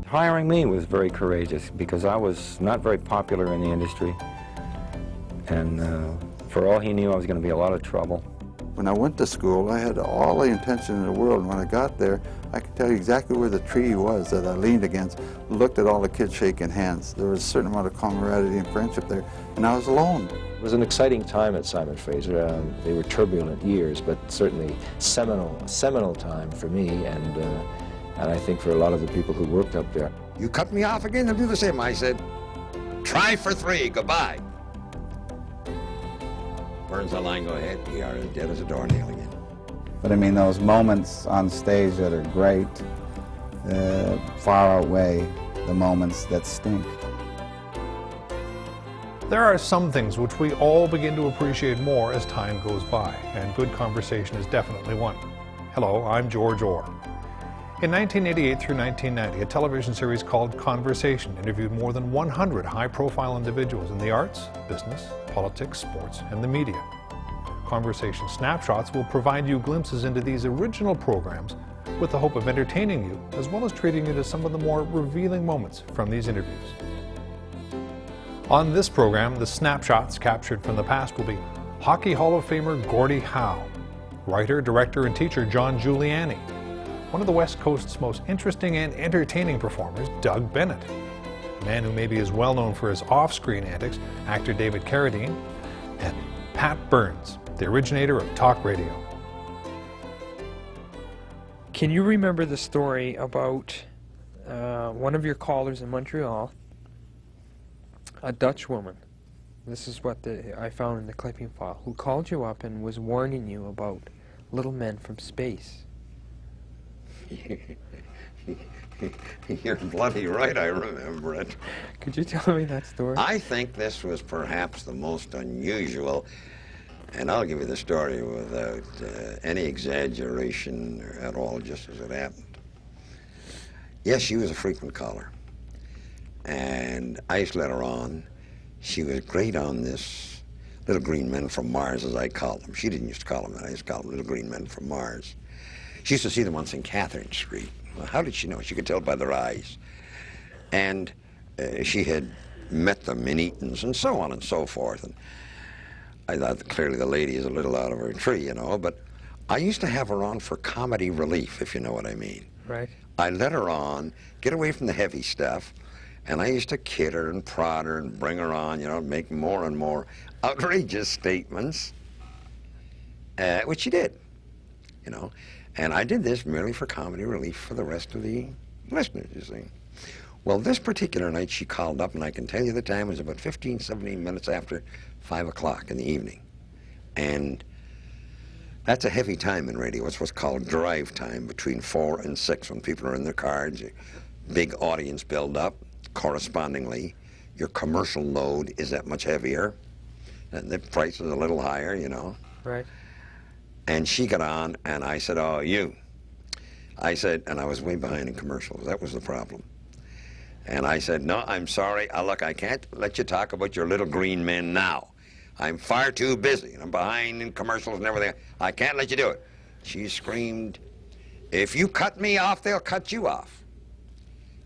Hiring me was very courageous because I was not very popular in the industry, and for all he knew I was going to be a lot of trouble. When I went to school, I had all the intention in the world, and when I got there, I could tell you exactly where the tree was that I leaned against, looked at all the kids shaking hands. There was a certain amount of camaraderie and friendship there, and I was alone. It was an exciting time at Simon Fraser. They were turbulent years, but certainly a seminal time for me, and I think for a lot of the people who worked up there. You cut me off again, I'll do the same. I said, try for 3, goodbye. Burns the line, go ahead. We are as dead as a doornail again. But I mean, those moments on stage that are great far outweigh the moments that stink. There are some things which we all begin to appreciate more as time goes by, and good conversation is definitely one. Hello, I'm George Orr. In 1988 through 1990, a television series called Conversation interviewed more than 100 high-profile individuals in the arts, business, politics, sports, and the media. Conversation Snapshots will provide you glimpses into these original programs with the hope of entertaining you, as well as treating you to some of the more revealing moments from these interviews. On this program, the snapshots captured from the past will be Hockey Hall of Famer Gordie Howe, writer, director, and teacher John Giuliani, one of the West Coast's most interesting and entertaining performers, Doug Bennett, a man who may be as well known for his off-screen antics, actor David Carradine, and Pat Burns, the originator of talk radio. Can you remember the story about one of your callers in Montreal, a Dutch woman? This is what I found in the clipping file, who called you up and was warning you about little men from space. You're bloody right, I remember it. Could you tell me that story? I think this was perhaps the most unusual, and I'll give you the story without any exaggeration at all, just as it happened. Yes, she was a frequent caller, and I used to let her on. She was great on this Little Green Men from Mars, as I call them. She didn't used to call them that. I used to call them Little Green Men from Mars. She used to see them on St. Catherine Street. Well, how did she know? She could tell by their eyes. And she had met them in Eaton's and so on and so forth. And I thought that clearly the lady is a little out of her tree, you know, but I used to have her on for comedy relief, if you know what I mean. Right. I let her on, get away from the heavy stuff, and I used to kid her and prod her and bring her on, you know, make more and more outrageous statements, which she did, you know. And I did this merely for comedy relief for the rest of the listeners, you see. Well, this particular night she called up, and I can tell you the time was about 15, 17 minutes after 5 o'clock in the evening. And that's a heavy time in radio. It's what's called drive time, between 4 and 6 when people are in their cars. Big audience build up. Correspondingly, your commercial load is that much heavier, and the price is a little higher, you know. Right. And she got on, and I said, oh, you. I said, and I was way behind in commercials. That was the problem. And I said, no, I'm sorry. Look, I can't let you talk about your little green men now. I'm far too busy, and I'm behind in commercials and everything. I can't let you do it. She screamed, if you cut me off, they'll cut you off.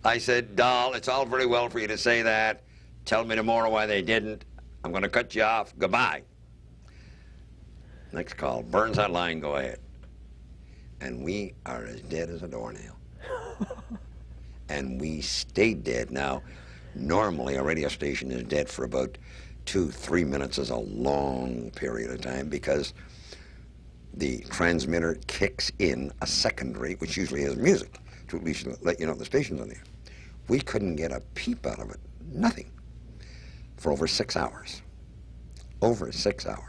I said, doll, it's all very well for you to say that. Tell me tomorrow why they didn't. I'm going to cut you off. Goodbye. Next call, Burns that line, go ahead. And we are as dead as a doornail. And we stayed dead. Now, normally a radio station is dead for about 2-3 minutes is a long period of time because the transmitter kicks in a secondary, which usually has music, to at least let you know the station's on there. We couldn't get a peep out of it, nothing, for over 6 hours. Over 6 hours.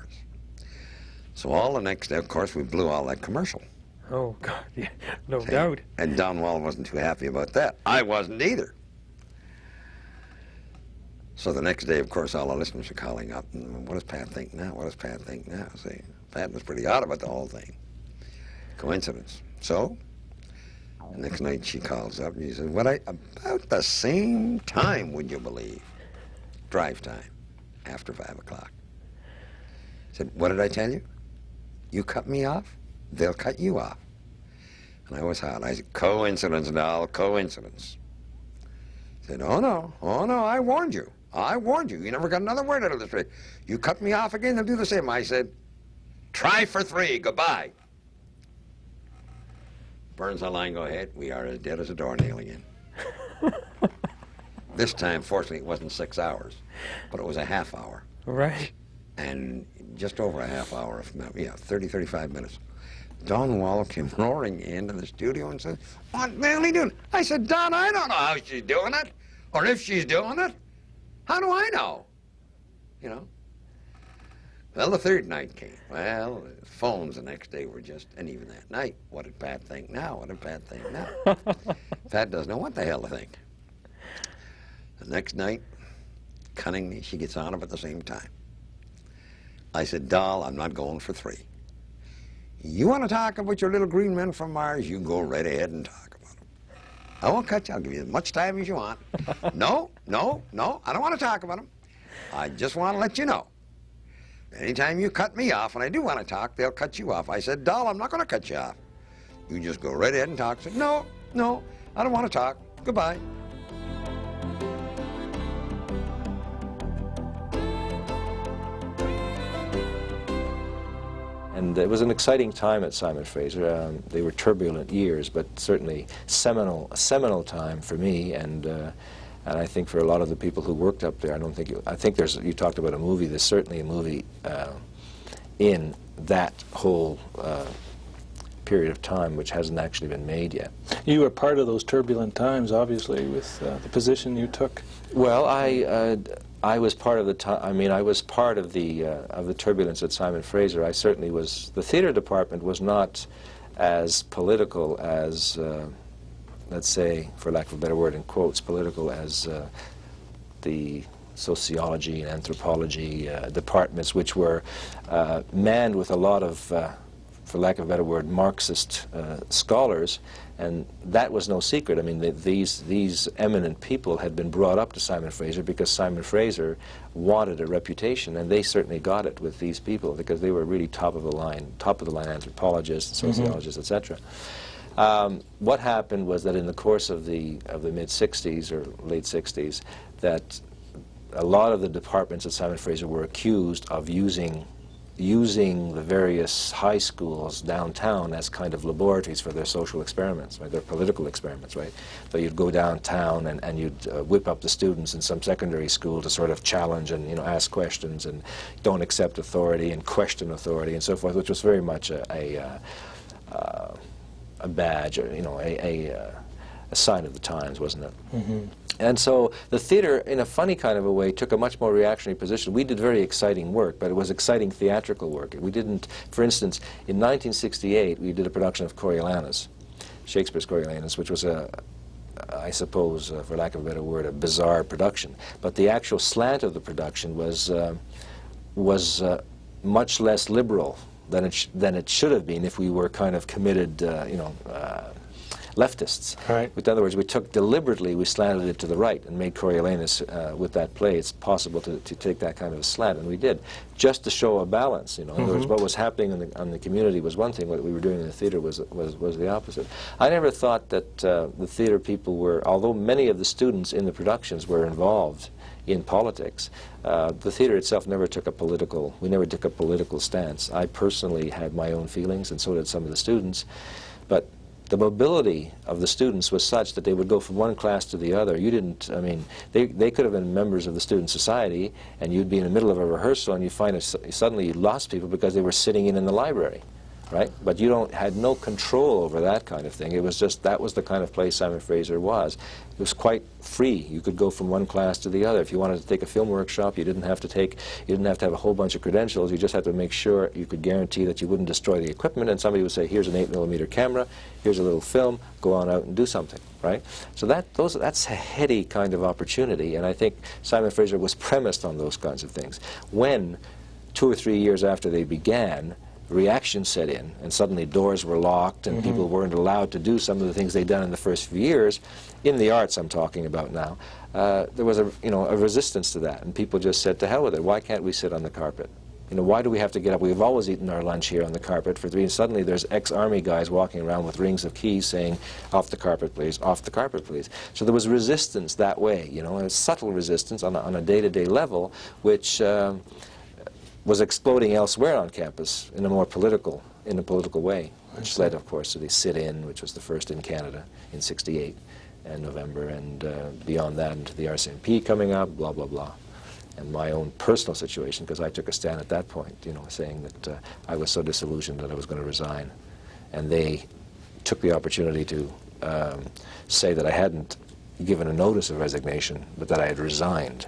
So all the next day, of course, we blew all that commercial. Oh, God, yeah, no doubt. And Don Wall wasn't too happy about that. I wasn't either. So the next day, of course, all the listeners are calling up, and what does Pat think now? What does Pat think now? See, Pat was pretty odd about the whole thing. Coincidence. So, the next night she calls up and she says, about the same time, would you believe? Drive time, after 5 o'clock. I said, what did I tell you? You cut me off, they'll cut you off. And I was hot. I said, coincidence, doll, coincidence. I said, oh no, I warned you. I warned you. You never got another word out of the tree. You cut me off again, they'll do the same. I said, try for 3, goodbye. Burns the line, go ahead. We are as dead as a doornail again. This time, fortunately, it wasn't 6 hours, but it was a half hour. Right. And just over a half hour, 30, 35 minutes. Don Wall came roaring into the studio and said, what the hell are you doing? I said, Don, I don't know how she's doing it, or if she's doing it. How do I know? You know? Well, the third night came. Well, the phones the next day were just, and even that night, what did Pat think now? What did Pat think now? Pat doesn't know what the hell to think. The next night, cunningly, she gets on him at the same time. I said, Doll, I'm not going for 3. You want to talk about your little green men from Mars? You go right ahead and talk about them. I won't cut you. I'll give you as much time as you want. No, I don't want to talk about them. I just want to let you know. Anytime you cut me off, and I do want to talk, they'll cut you off. I said, Doll, I'm not going to cut you off. You just go right ahead and talk. I said, no, I don't want to talk. Goodbye. And it was an exciting time at Simon Fraser. They were turbulent years, but certainly a seminal time for me, and I think for a lot of the people who worked up there. I think there's, you talked about a movie, there's certainly a movie in that whole period of time which hasn't actually been made yet. You were part of those turbulent times, obviously, with the position you took. Well, I was part of the time. I mean, I was part of the turbulence at Simon Fraser. I certainly was. The theater department was not as political as, let's say, for lack of a better word, in quotes, political as the sociology and anthropology departments, which were manned with a lot of, for lack of a better word, Marxist scholars. And that was no secret. I mean, these eminent people had been brought up to Simon Fraser because Simon Fraser wanted a reputation, and they certainly got it with these people because they were really top of the line anthropologists, sociologists, etc. What happened was that in the course of the mid-'60s or late '60s, that a lot of the departments at Simon Fraser were accused of using the various high schools downtown as kind of laboratories for their social experiments, right? Their political experiments, right? So you'd go downtown and you'd whip up the students in some secondary school to sort of challenge and, you know, ask questions and don't accept authority and question authority and so forth, which was very much a badge, or, you know, a sign of the times, wasn't it? And so the theater, in a funny kind of a way, took a much more reactionary position. We did very exciting work, but it was exciting theatrical work. We didn't, for instance, in 1968, we did a production of Coriolanus, Shakespeare's Coriolanus, which was I suppose, for lack of a better word, a bizarre production. But the actual slant of the production was much less liberal than it should have been if we were kind of committed, leftists. Right. In other words, we slanted it to the right and made Coriolanus, with that play, it's possible to take that kind of a slant, and we did, just to show a balance, you know. In other words, what was happening in the community was one thing, what we were doing in the theater was the opposite. I never thought that the theater people were, although many of the students in the productions were involved in politics, the theater itself never took a political stance. I personally had my own feelings, and so did some of the students, but the mobility of the students was such that they would go from one class to the other. You didn't, I mean, they could have been members of the student society, and you'd be in the middle of a rehearsal and you find suddenly you lost people because they were sitting in the library, right? But you had no control over that kind of thing. It was just, that was the kind of place Simon Fraser was. It was quite free. You could go from one class to the other. If you wanted to take a film workshop, you didn't have to have a whole bunch of credentials. You just had to make sure you could guarantee that you wouldn't destroy the equipment, and somebody would say, here's an 8mm camera, here's a little film, go on out and do something, right? So that's a heady kind of opportunity, and I think Simon Fraser was premised on those kinds of things. When 2 or 3 years after they began, reaction set in, and suddenly doors were locked and people weren't allowed to do some of the things they'd done in the first few years, in the arts I'm talking about now, there was a resistance to that, and people just said, to hell with it, why can't we sit on the carpet? You know, why do we have to get up? We've always eaten our lunch here on the carpet. Suddenly there's ex-army guys walking around with rings of keys saying, off the carpet, please, off the carpet, please. So there was resistance that way, you know, a subtle resistance on a day-to-day level, which was exploding elsewhere on campus in a more political way, which led, of course, to the sit-in, which was the first in Canada in '68 and November, and beyond that into the RCMP coming up, blah, blah, blah. And my own personal situation, because I took a stand at that point, you know, saying that I was so disillusioned that I was going to resign. And they took the opportunity to say that I hadn't given a notice of resignation, but that I had resigned,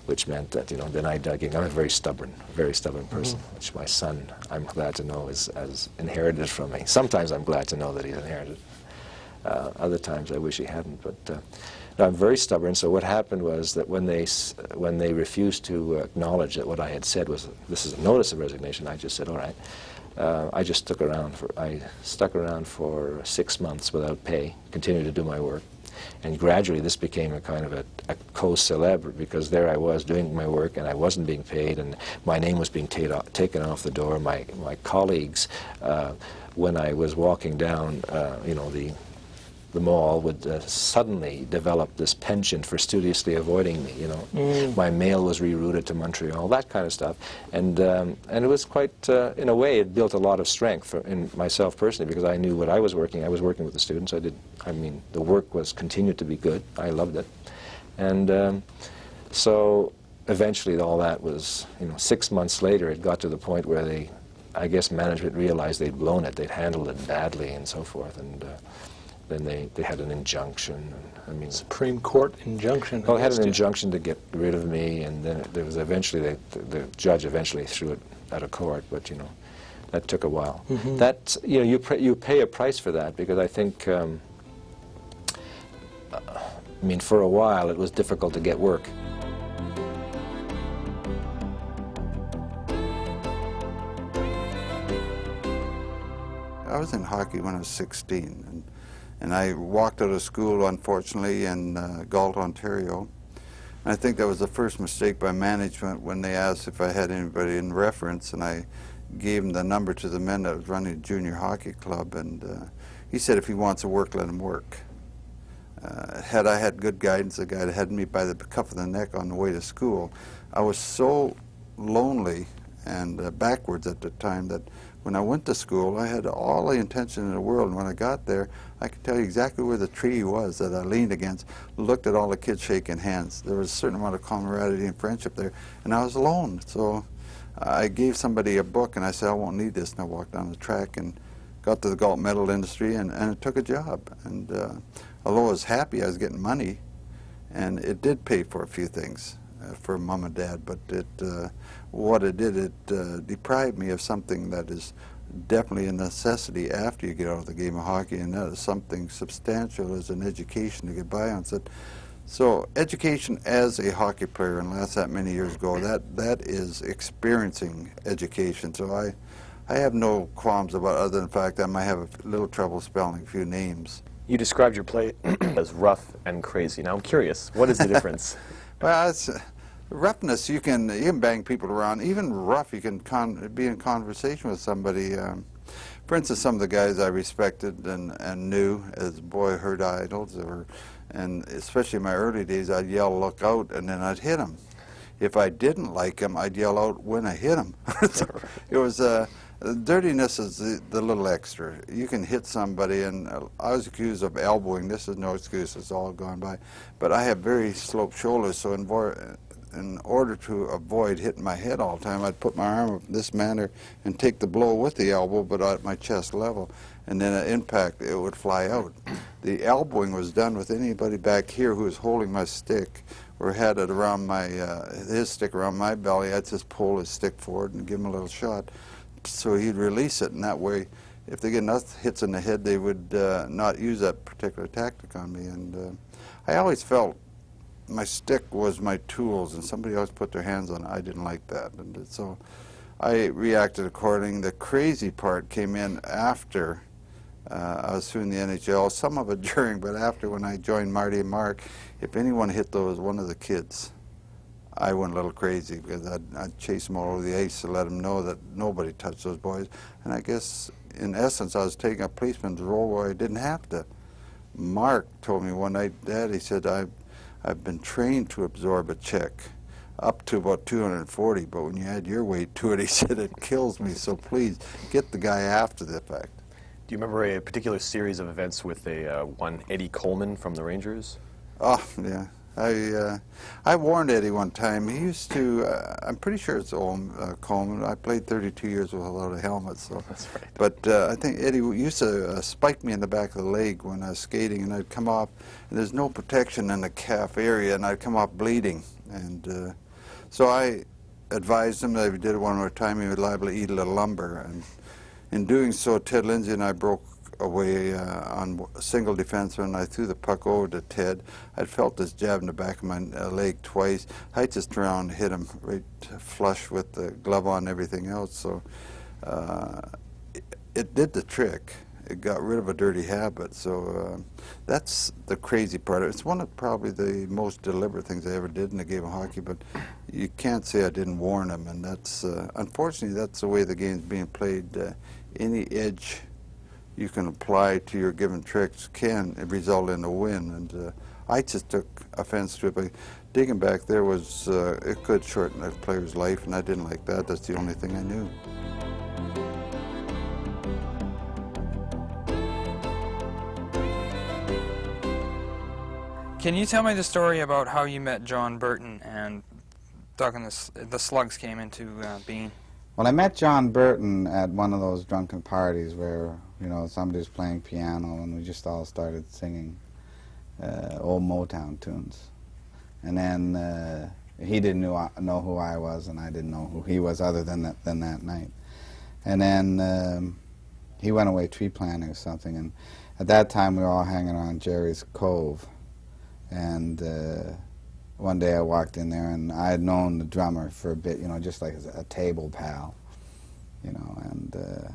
which meant that, you know, then I dug in. I'm a very stubborn person, which my son, I'm glad to know, has inherited from me. Sometimes I'm glad to know that he's inherited. Other times I wish he hadn't, but no, I'm very stubborn. So what happened was that when they refused to acknowledge that what I had said was, this is a notice of resignation, I just said, all right. I stuck around for 6 months without pay, continued to do my work. And gradually this became a kind of a co-celebre, because there I was doing my work and I wasn't being paid, and my name was being taken off the door. My colleagues, when I was walking down, you know, the mall, would suddenly develop this penchant for studiously avoiding me, you know. My mail was rerouted to Montreal, that kind of stuff. And it was quite, in a way, it built a lot of strength in myself personally, because I knew what I was working with the students. I mean, the work continued to be good. I loved it. And so eventually all that was, you know, 6 months later, it got to the point where I guess management realized they'd blown it, they'd handled it badly and so forth. And then they had an injunction. I mean, Supreme Court injunction. Well, they had an injunction to get rid of me, and then there was eventually the judge eventually threw it out of court. But you know, that took a while. That, you know, you pay a price for that, because I think I mean, for a while it was difficult to get work. I was in hockey when I was 16, and I walked out of school, unfortunately, in Galt, Ontario. And I think that was the first mistake by management when they asked if I had anybody in reference, and I gave him the number to the men that was running a junior hockey club, and he said if he wants to work, let him work. Had I had good guidance, the guy that had me by the cuff of the neck on the way to school, I was so lonely and backwards at the time that when I went to school, I had all the intention in the world, and when I got there, I could tell you exactly where the tree was that I leaned against, looked at all the kids shaking hands. There was a certain amount of camaraderie and friendship there, and I was alone. So I gave somebody a book, and I said, I won't need this, and I walked down the track and got to the Galt metal industry and took a job. And although I was happy I was getting money, and it did pay for a few things for Mom and Dad, but what it did, it deprived me of something that is definitely a necessity after you get out of the game of hockey, and that is something substantial as an education to get by on. So education as a hockey player, and last that many years ago, that is experiencing education. So I have no qualms about it, other than the fact I might have a little trouble spelling a few names. You described your play as rough and crazy. Now I'm curious, what is the difference? Well, it's roughness. You can bang people around. Even rough, you can be in conversation with somebody. For instance, some of the guys I respected and knew as boyhood idols, and especially in my early days, I'd yell, "Look out," and then I'd hit them. If I didn't like them, I'd yell out when I hit them. So it was dirtiness is the little extra. You can hit somebody, and I was accused of elbowing. This is no excuse, it's all gone by. But I have very sloped shoulders, so in order to avoid hitting my head all the time, I'd put my arm up in this manner and take the blow with the elbow, but at my chest level. And then at impact, it would fly out. The elbowing was done with anybody back here who was holding my stick or had it around his stick around my belly. I'd just pull his stick forward and give him a little shot. So he'd release it, and that way, if they get enough hits in the head, they would not use that particular tactic on me. And I always felt my stick was my tools, and somebody else put their hands on it. I didn't like that, and so I reacted accordingly. The crazy part came in after I was through in the NHL, some of it during, but after, when I joined Marty and Mark, if anyone hit one of the kids, I went a little crazy because I'd chase them all over the ice to let them know that nobody touched those boys. And I guess, in essence, I was taking a policeman's role where I didn't have to. Mark told me one night, Dad, he said, I've been trained to absorb a check up to about 240, but when you add your weight to it, he said, it kills me, so please, get the guy after the fact. Do you remember a particular series of events with one Eddie Coleman from the Rangers? Oh, yeah. I warned Eddie one time. He used to, I'm pretty sure it's Coleman. I played 32 years with a lot of helmets. So. That's right. But I think Eddie used to spike me in the back of the leg when I was skating, and I'd come off, and there's no protection in the calf area, and I'd come off bleeding. And so I advised him that if he did it one more time, he was liable to eat a little lumber. And in doing so, Ted Lindsay and I broke away on a single defenseman. I threw the puck over to Ted. I felt this jab in the back of my leg twice. I just turned around and hit him right flush with the glove on and everything else. So it did the trick. It got rid of a dirty habit. So that's the crazy part. It's one of probably the most deliberate things I ever did in the game of hockey, but you can't say I didn't warn him. And that's, unfortunately, that's the way the game's being played. Any edge you can apply to your given tricks can result in a win. And I just took offense to it. But digging back there was, it could shorten a player's life, and I didn't like that. That's the only thing I knew. Can you tell me the story about how you met John Burton and Doug and the Slugs came into being? Well, I met John Burton at one of those drunken parties where, you know, somebody was playing piano and we just all started singing old Motown tunes. And then he didn't know who I was, and I didn't know who he was other than that night. And then he went away tree planting or something, and at that time we were all hanging around Jerry's Cove. And one day I walked in there, and I had known the drummer for a bit, you know, just like a table pal, you know. And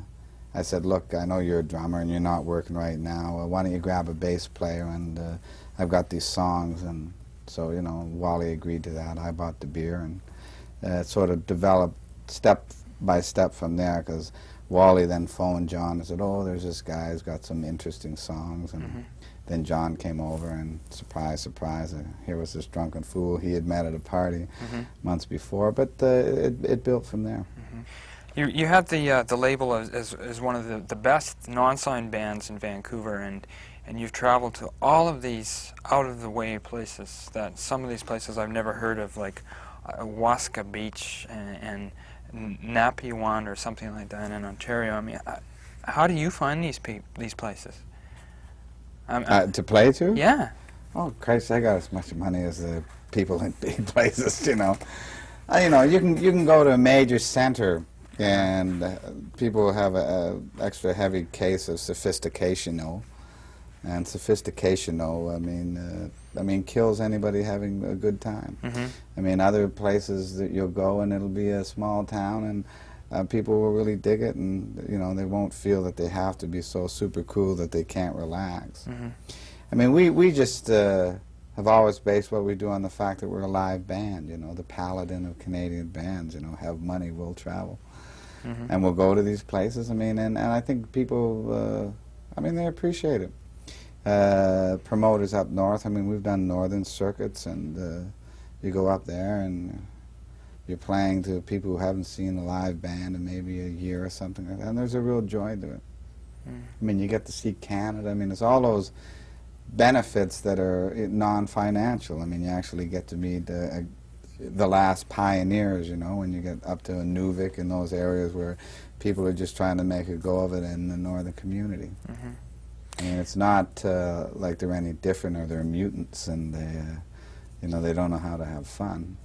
I said, look, I know you're a drummer and you're not working right now. Why don't you grab a bass player, and I've got these songs. And so, you know, Wally agreed to that. I bought the beer, and it sort of developed step by step from there, because Wally then phoned John and said, oh, there's this guy who's got some interesting songs. And then John came over, and surprise, surprise, here was this drunken fool he had met at a party months before. But it built from there. You had the label as one of the best non-signed bands in Vancouver, and you've traveled to all of these out-of-the-way places, that some of these places I've never heard of, like Waska Beach and Napiwan or something like that in Ontario. I mean, how do you find these places? To play to? Yeah. Oh, Christ, I got as much money as the people in big places, you know. You know, you can go to a major center, and people have a extra heavy case of sophistication, and sophistication, I mean, kills anybody having a good time. I mean, other places that you'll go, and it'll be a small town, and people will really dig it, and you know, they won't feel that they have to be so super cool that they can't relax. I mean, we just have always based what we do on the fact that we're a live band. You know, the paladin of Canadian bands. You know, have money, we'll travel, and we'll go to these places. I mean, and I think people, I mean, they appreciate it. Promoters up north. I mean, we've done northern circuits, and you go up there and you're playing to people who haven't seen a live band in maybe a year or something like that, and there's a real joy to it. I mean, you get to see Canada. I mean, it's all those benefits that are non-financial. I mean, you actually get to meet the last pioneers, you know, when you get up to Inuvik and those areas where people are just trying to make a go of it in the northern community. I mean, it's not like they're any different or they're mutants and they, you know, they don't know how to have fun.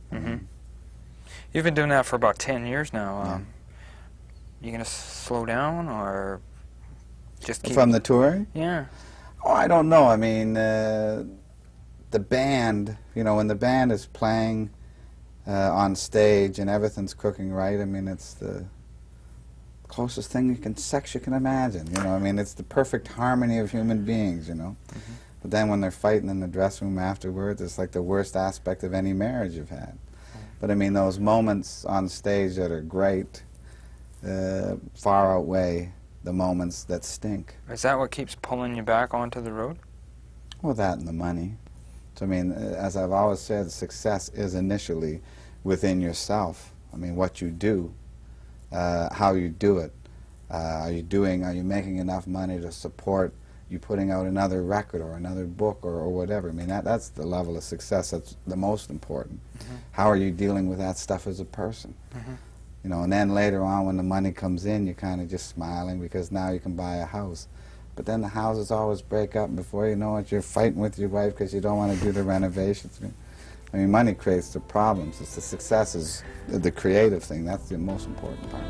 You've been doing that for about 10 years now. You gonna slow down or just keep... From the touring? Yeah. Oh, I don't know. I mean, the band, you know, when the band is playing on stage and everything's cooking right, I mean, it's the closest thing sex you can imagine, you know. I mean, it's the perfect harmony of human beings, you know. But then when they're fighting in the dressing room afterwards, it's like the worst aspect of any marriage you've had. But I mean, those moments on stage that are great far outweigh the moments that stink. Is that what keeps pulling you back onto the road? Well, that and the money. So I mean, as I've always said, success is initially within yourself. I mean, what you do, how you do it. Are you making enough money to support you putting out another record or another book or whatever? I mean, that's the level of success that's the most important. Mm-hmm. How are you dealing with that stuff as a person? Mm-hmm. You know, and then later on when the money comes in, you're kind of just smiling because now you can buy a house. But then the houses always break up, and before you know it, you're fighting with your wife because you don't want to do the renovations. I mean, money creates the problems. It's the success is the creative thing. That's the most important part.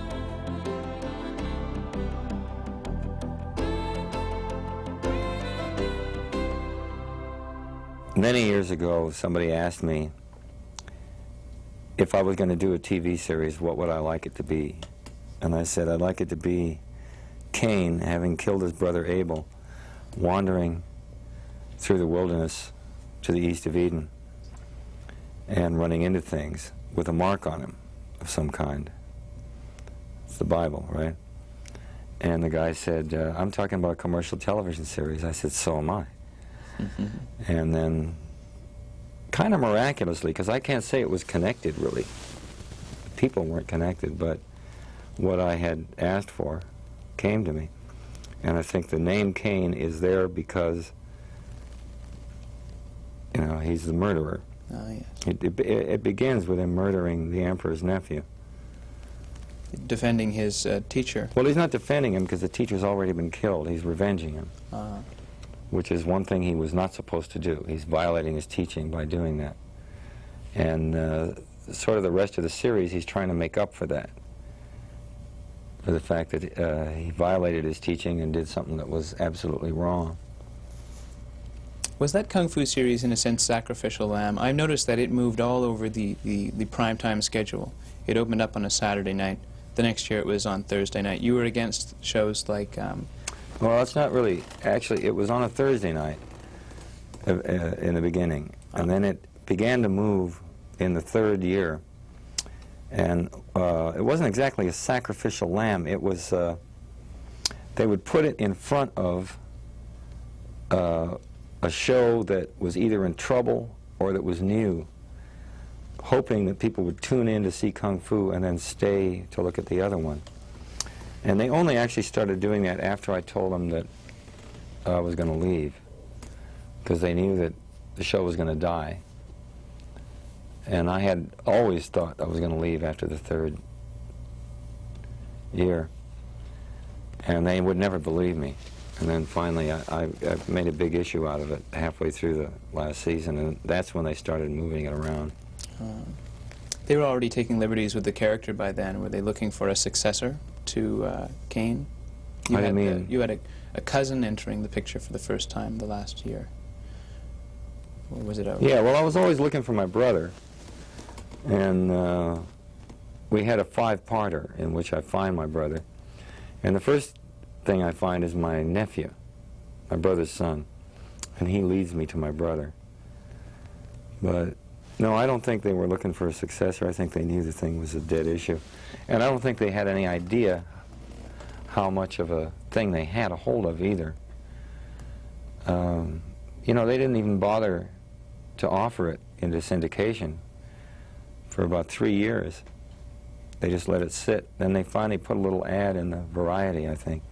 Many years ago, somebody asked me if I was going to do a TV series, what would I like it to be? And I said, I'd like it to be Cain, having killed his brother Abel, wandering through the wilderness to the east of Eden and running into things with a mark on him of some kind. It's the Bible, right? And the guy said, I'm talking about a commercial television series. I said, so am I. And then, kind of miraculously, because I can't say it was connected really. People weren't connected, but what I had asked for came to me. And I think the name Cain is there because, you know, he's the murderer. Oh, yes. It begins with him murdering the emperor's nephew. Defending his teacher. Well, he's not defending him because the teacher's already been killed. He's revenging him. Which is one thing he was not supposed to do. He's violating his teaching by doing that. And sort of the rest of the series, he's trying to make up for that, for the fact that he violated his teaching and did something that was absolutely wrong. Was that Kung Fu series, in a sense, Sacrificial Lamb? I've noticed that it moved all over the primetime schedule. It opened up on a Saturday night. The next year it was on Thursday night. You were against shows like... Well, it's not really. Actually, it was on a Thursday night in the beginning. And then it began to move in the third year. And it wasn't exactly a sacrificial lamb. It was, they would put it in front of a show that was either in trouble or that was new, hoping that people would tune in to see Kung Fu and then stay to look at the other one. And they only actually started doing that after I told them that I was going to leave, because they knew that the show was going to die. And I had always thought I was going to leave after the third year. And they would never believe me. And then finally I made a big issue out of it halfway through the last season, and that's when they started moving it around. They were already taking liberties with the character by then. Were they looking for a successor to Cain? You had a cousin entering the picture for the first time the last year. Or was it a... Yeah, well, I was always looking for my brother. And we had a 5-parter in which I find my brother. And the first thing I find is my nephew, my brother's son. And he leads me to my brother. But no, I don't think they were looking for a successor. I think they knew the thing was a dead issue. And I don't think they had any idea how much of a thing they had a hold of either. You know, they didn't even bother to offer it into syndication for about 3 years. They just let it sit. Then they finally put a little ad in the Variety, I think.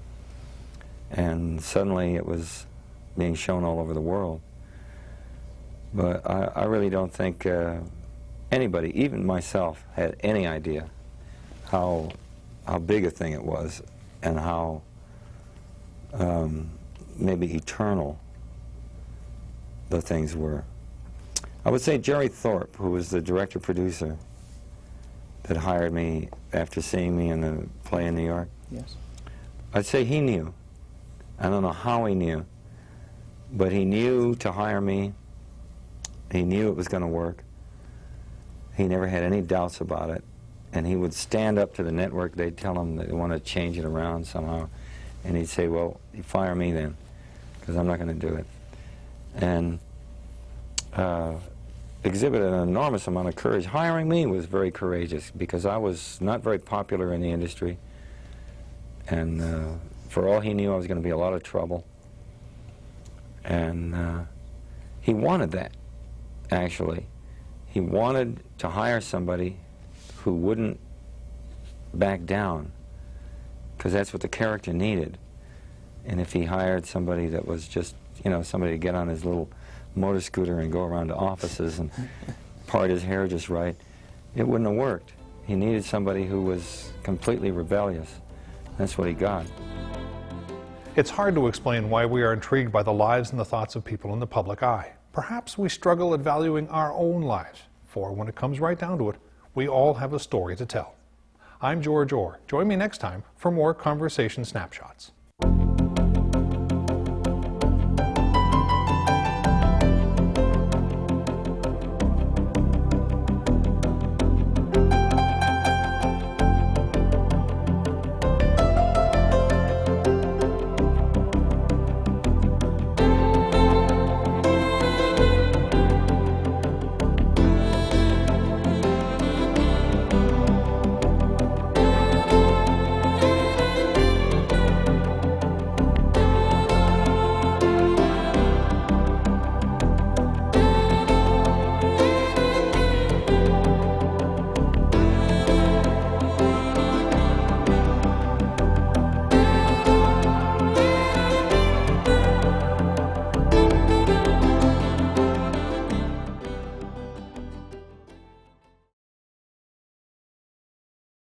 And suddenly it was being shown all over the world. But I really don't think anybody, even myself, had any idea how big a thing it was and how maybe eternal the things were. I would say Jerry Thorpe, who was the director-producer that hired me after seeing me in the play in New York. Yes. I'd say he knew. I don't know how he knew, but he knew to hire me. He knew it was going to work. He never had any doubts about it. And he would stand up to the network. They'd tell him they want to change it around somehow. And he'd say, well, you fire me then, because I'm not going to do it. And exhibited an enormous amount of courage. Hiring me was very courageous because I was not very popular in the industry, and for all he knew I was going to be a lot of trouble. And he wanted that, actually. He wanted to hire somebody who wouldn't back down, because that's what the character needed. And if he hired somebody that was just, you know, somebody to get on his little motor scooter and go around to offices and part his hair just right, it wouldn't have worked. He needed somebody who was completely rebellious. That's what he got. It's hard to explain why we are intrigued by the lives and the thoughts of people in the public eye. Perhaps we struggle at valuing our own lives, for when it comes right down to it, we all have a story to tell. I'm George Orr. Join me next time for more Conversation Snapshots.